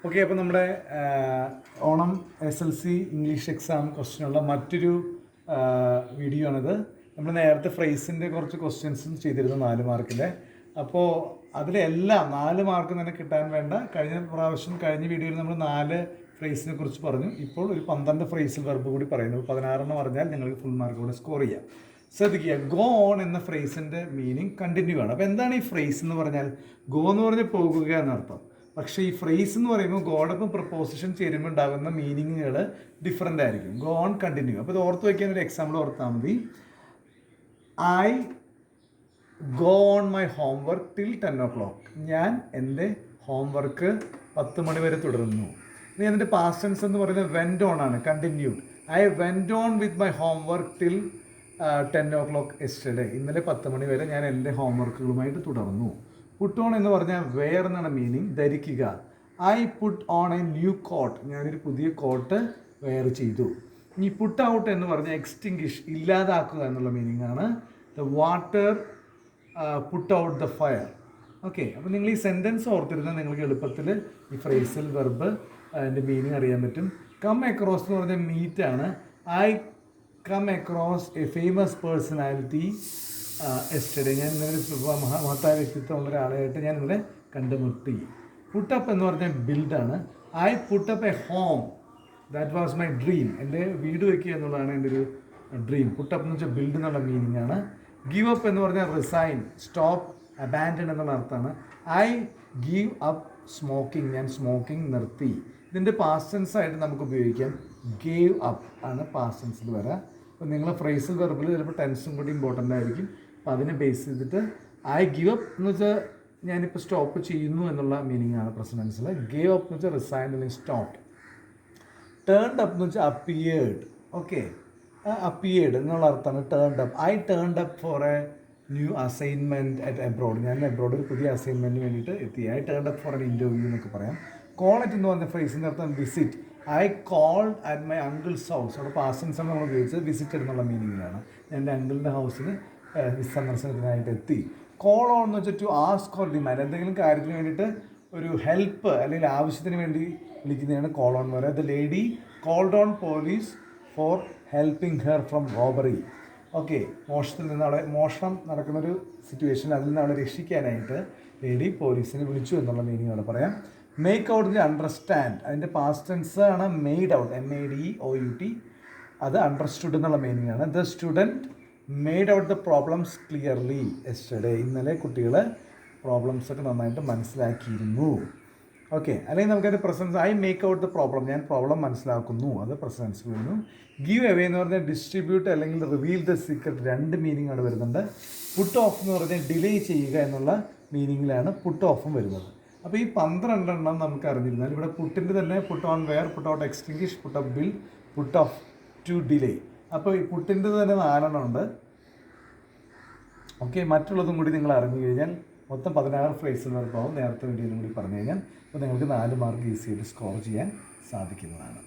Okay, അപ്പോൾ നമ്മുടെ Onam SLC English exam ക്വസ്റ്റ്യനുള്ള മറ്റൊരു വീഡിയോ ആണിത്. നമ്മൾ നേരത്തെ ഫ്രേസിൻ്റെ കുറച്ച് ക്വസ്റ്റ്യൻസും ചെയ്തിരുന്നു 4 മാർക്കിൻ്റെ. അപ്പോൾ അതിലെല്ലാം 4 മാർക്ക് തന്നെ കിട്ടാൻ വേണ്ട. കഴിഞ്ഞ വീഡിയോയിൽ നമ്മൾ 4 ഫ്രേസിനെ കുറിച്ച് പറഞ്ഞു. ഇപ്പോൾ ഒരു 12 ഫ്രേസിൽ വെർബ് കൂടി പറയുന്നു. 16 പറഞ്ഞാൽ നിങ്ങൾക്ക് ഫുൾ മാർക്ക് കൂടെ സ്കോർ ചെയ്യാം. ശ്രദ്ധിക്കുക, ഗോ ഓൺ എന്ന ഫ്രേസിൻ്റെ മീനിങ് കണ്ടിന്യൂ ആണ്. അപ്പോൾ എന്താണ് ഈ ഫ്രേസ് എന്ന് പറഞ്ഞാൽ? ഗോ എന്ന് പറഞ്ഞാൽ പോകുക എന്നർത്ഥം. പക്ഷേ ഈ ഫ്രേസ് എന്ന് പറയുമ്പോൾ ഗോഡൊപ്പം പ്രപ്പോസിഷൻ ചേരുമ്പോൾ ഉണ്ടാകുന്ന മീനിങ്ങുകൾ ഡിഫറെൻ്റ് ആയിരിക്കും. Go on, continue. അപ്പോൾ ഇത് ഓർത്ത് വയ്ക്കാൻ ഒരു എക്സാമ്പിൾ ഓർത്താൽ മതി. I go on my homework till 10 o'clock. ഞാൻ എൻ്റെ ഹോംവർക്ക് 10 മണി വരെ തുടരുന്നു. ഇനി അതിൻ്റെ പാസ്റ്റ് ടെൻസ് എന്ന് പറയുന്നത് വെൻറ്റ് ഓൺ ആണ്, continued. I went on with my homework till 10 o'clock yesterday. ഇന്നലെ 10 മണി വരെ ഞാൻ എൻ്റെ ഹോംവർക്കുകളുമായിട്ട് തുടർന്നു. പുട്ട് ഓൺ എന്ന് പറഞ്ഞാൽ വെയർ എന്നാണ് മീനിങ്, ധരിക്കുക. I put on a new coat. ഞാനൊരു പുതിയ കോട്ട് വെയർ ചെയ്തു. ഇനി പുട്ട് ഔട്ട് എന്ന് പറഞ്ഞാൽ എക്സ്റ്റിങ്ക്വിഷ്, ഇല്ലാതാക്കുക എന്നുള്ള മീനിങ് ആണ്. The water put out the fire. Okay, അപ്പോൾ നിങ്ങൾ ഈ സെൻറ്റൻസ് ഓർത്തിരുന്നാൽ നിങ്ങൾക്ക് എളുപ്പത്തിൽ ഈ ഫ്രേസിൽ വെർബ് അതിൻ്റെ മീനിങ് അറിയാൻ പറ്റും. കം അക്രോസ് എന്ന് പറഞ്ഞാൽ മീറ്റ് ആണ്. I come across a famous personality yesterday. ഞാൻ ഇന്നലെ മഹത്തായ വ്യക്തിത്വമുള്ള ഒരാളായിട്ട് ഞാൻ ഇന്നലെ കണ്ടുമുട്ടി. പുട്ടപ്പ് എന്ന് പറഞ്ഞാൽ ബിൽഡാണ്. I put up a home, that was my dream. എൻ്റെ വീട് വയ്ക്കുക എന്നുള്ളതാണ് എൻ്റെ ഒരു ഡ്രീം. പുട്ടപ്പ് എന്ന് വെച്ചാൽ ബിൽഡ് എന്നുള്ള മീനിങ് ആണ്. ഗീവ് അപ്പ് എന്ന് പറഞ്ഞാൽ റിസൈൻ, സ്റ്റോപ്പ്, അബാൻഡൻ എന്നുള്ള അർത്ഥമാണ്. I give up smoking. ഞാൻ സ്മോക്കിംഗ് നിർത്തി. ഇതിൻ്റെ പാസ്റ്റ് ടെൻസ് ആയിട്ട് നമുക്ക് ഉപയോഗിക്കാം. ഗേവ് അപ്പ് ആണ് പാസ്റ്റ് ടെൻസിൽ വരാം. അപ്പോൾ നിങ്ങൾ ഫ്രേസിൽ വെർബിൽ ചിലപ്പോൾ ടെൻസും കൂടി ഇമ്പോർട്ടൻ്റ് ആയിരിക്കും. അപ്പോൾ അതിനെ ബേസ് ചെയ്തിട്ട് ഐ ഗിവ് അപ്പ് എന്ന് വെച്ചാൽ ഞാനിപ്പോൾ സ്റ്റോപ്പ് ചെയ്യുന്നു എന്നുള്ള മീനിങ് ആണ് പ്രസന്റ് ടെൻസിൽ. ഗേവ് അപ്പ് എന്ന് വെച്ചാൽ റിസൈൻ അല്ലെങ്കിൽ സ്റ്റോപ്പ്. ടേൺഡ് അപ്പ് എന്ന് വെച്ചാൽ അപ്പിയേർഡ്. ഓക്കെ, അപ്പിയേർഡ് എന്നുള്ള അർത്ഥമാണ് turned up. I turned up for a new assignment at abroad. ഞാൻ എബ്രോഡ് ഒരു പുതിയ അസൈൻമെൻറ്റിന് വേണ്ടിയിട്ട് എത്തി. I turned up for an interview എന്നൊക്കെ പറയാം. കോൾ ഇറ്റ് എന്ന് പറഞ്ഞ ഫ്രേസിൻ്റെ അർത്ഥം visit. I called at my uncle's house. അവിടെ പാസ്റ്റ് ടെൻസ് ആണ് നമ്മൾ ഉപയോഗിച്ചത്. വിസിറ്റഡ് എന്നുള്ള മീനിങ്ങിലാണ്. ഞാൻ എൻ്റെ അങ്കിളിൻ്റെ ഹൗസിൽ സന്ദർശനത്തിനായിട്ട് എത്തി. കോൾ ഓൺ എന്ന് വെച്ചാൽ ടു ആസ്ക് ഓർ ഡിമാൻഡ്. എന്തെങ്കിലും കാര്യത്തിന് വേണ്ടിയിട്ട് ഒരു ഹെൽപ്പ് അല്ലെങ്കിൽ ആവശ്യത്തിന് വേണ്ടി വിളിക്കുന്നതാണ് കോൾ ഓൺ വരെ. The lady called on police for helping her from robbery. Okay, മോഷണം നടക്കുന്നൊരു സിറ്റുവേഷൻ, അതിൽ നിന്ന് അവളെ രക്ഷിക്കാനായിട്ട് ലേഡി പോലീസിനെ വിളിച്ചു എന്നുള്ള മീനിങ് അവിടെ പറയാം. Make out understand. അതിൻ്റെ പാസ്റ്റ് ടെൻസ് ആണ് മെയ്ഡ് ഔട്ട്, MEDOUT. അത് അണ്ടർസ്റ്റുഡ് എന്നുള്ള മീനിങ് ആണ്. The student made out the problems clearly yesterday. ഇന്നലെ കുട്ടികൾ പ്രോബ്ലംസൊക്കെ നന്നായിട്ട് മനസ്സിലാക്കിയിരുന്നു. ഓക്കെ, അല്ലെങ്കിൽ നമുക്കതിൻ്റെ presence I make out the problem. ഞാൻ പ്രോബ്ലം മനസ്സിലാക്കുന്നു, അത് പ്രസൻസ് വരുന്നു. ഗീവ് അവേ എന്ന് പറഞ്ഞാൽ ഡിസ്ട്രിബ്യൂട്ട് അല്ലെങ്കിൽ റിവീൽ ദ സീക്രട്ട്. 2 മീനിങ് അവിടെ വരുന്നുണ്ട്. പുട്ട് ഓഫ് എന്ന് പറഞ്ഞാൽ ഡിലേ ചെയ്യുക എന്നുള്ള മീനിങ്ങിലാണ് പുട്ട് ഓഫും വരുന്നത്. അപ്പോൾ ഈ 12 എണ്ണം നമുക്ക് അറിഞ്ഞിരുന്നാൽ ഇവിടെ പുട്ടിൻ്റെ തന്നെ put on wear, put out extinguish, put up bill, put off to delay. അപ്പോൾ ഈ പുട്ടിൻ്റെ തന്നെ 4 എണ്ണം ഉണ്ട്. ഓക്കെ, മറ്റുള്ളതും കൂടി നിങ്ങൾ അറിഞ്ഞു കഴിഞ്ഞാൽ മൊത്തം 16 ഫ്രേസിൽ വെർബാവും. നേരത്തെ വീഡിയോയിലും കൂടി പറഞ്ഞു കഴിഞ്ഞാൽ അപ്പോൾ നിങ്ങൾക്ക് 4 മാർക്ക് ഈസിയായിട്ട് സ്കോർ ചെയ്യാൻ സാധിക്കുന്നതാണ്.